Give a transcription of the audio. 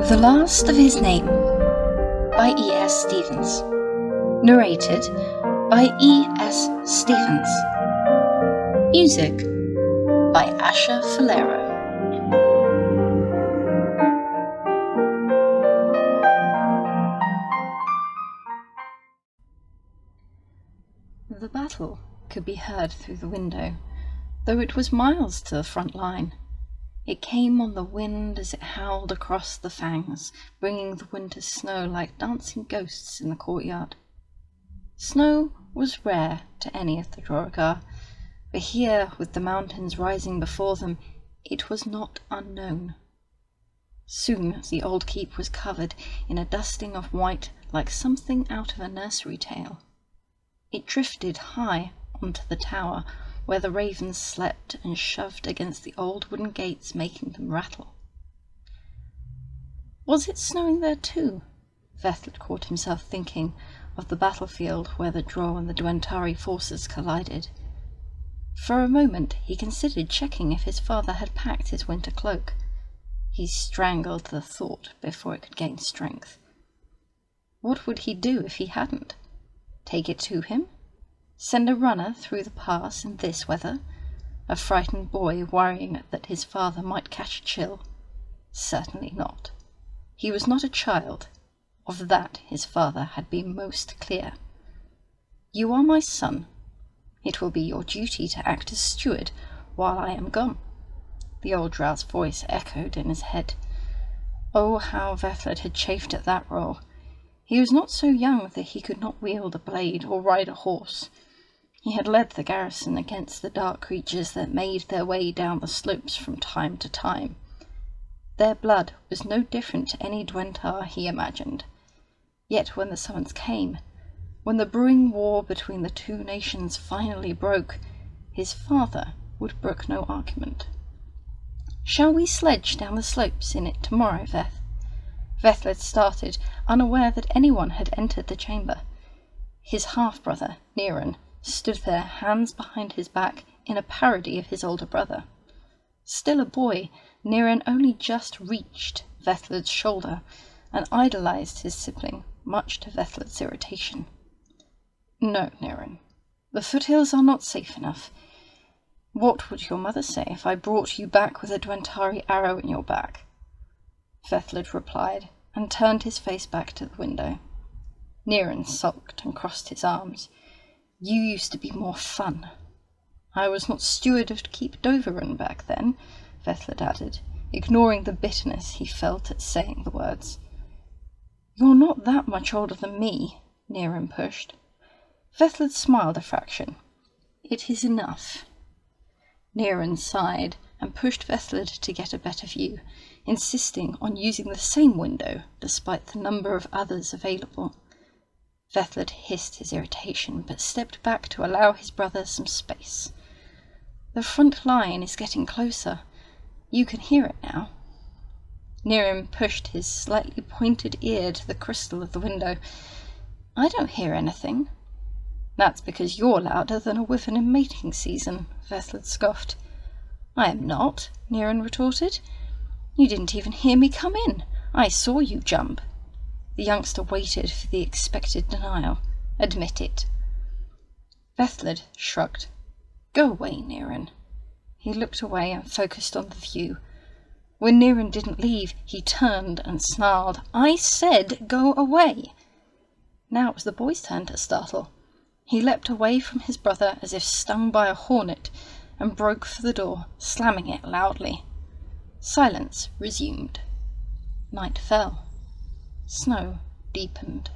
The Last of His Name by E.S. Stevens. Narrated by E.S. Stevens. Music by Asha Falero. The battle could be heard through the window, though it was miles to the front line. It came on the wind as it howled across the Fangs, bringing the winter snow like dancing ghosts in the courtyard. Snow was rare to any of the Drua, but here, with the mountains rising before them, it was not unknown. Soon the old keep was covered in a dusting of white like something out of a nursery tale. It drifted high onto the tower, where the ravens slept and shoved against the old wooden gates, making them rattle. Was it snowing there too? Vethled caught himself thinking of the battlefield where the Drau and the Dwentari forces collided. For a moment he considered checking if his father had packed his winter cloak. He strangled the thought before it could gain strength. What would he do if he hadn't? Take it to him? Send a runner through the pass in this weather? A frightened boy worrying that his father might catch a chill? Certainly not. He was not a child. Of that his father had been most clear. You are my son. It will be your duty to act as steward while I am gone. The old Drau's voice echoed in his head. Oh, how Vethled had chafed at that role. He was not so young that he could not wield a blade or ride a horse. He had led the garrison against the dark creatures that made their way down the slopes from time to time. Their blood was no different to any Dwentar he imagined. Yet when the summons came, when the brewing war between the two nations finally broke, his father would brook no argument. Shall we sledge down the slopes in it tomorrow, Vethled started, unaware that anyone had entered the chamber. His half-brother, Dovhyrun, stood there, hands behind his back, in a parody of his older brother. Still a boy, Dovhyrun only just reached Vethled's shoulder, and idolized his sibling, much to Vethled's irritation. No, Dovhyrun, the foothills are not safe enough. What would your mother say if I brought you back with a Dwentari arrow in your back? Vethled replied, and turned his face back to the window. Dovhyrun sulked and crossed his arms. You used to be more fun. I was not steward of Keep Dovhyrun back then, Vethled added, ignoring the bitterness he felt at saying the words. You're not that much older than me, Dovhyrun pushed. Vethled smiled a fraction. It is enough. Dovhyrun sighed and pushed Vethled to get a better view, insisting on using the same window despite the number of others available. Vethled hissed his irritation, but stepped back to allow his brother some space. The front line is getting closer. You can hear it now. Dovhyrun pushed his slightly pointed ear to the crystal of the window. I don't hear anything. That's because you're louder than a wyvern in mating season, Vethled scoffed. I am not, Dovhyrun retorted. You didn't even hear me come in. I saw you jump. The youngster waited for the expected denial. Admit it. Vethled shrugged. Go away, Dovhyrun. He looked away and focused on the view. When Dovhyrun didn't leave, he turned and snarled, I said go away. Now it was the boy's turn to startle. He leapt away from his brother as if stung by a hornet, and broke for the door, slamming it loudly. Silence resumed. Night fell. Snow deepened.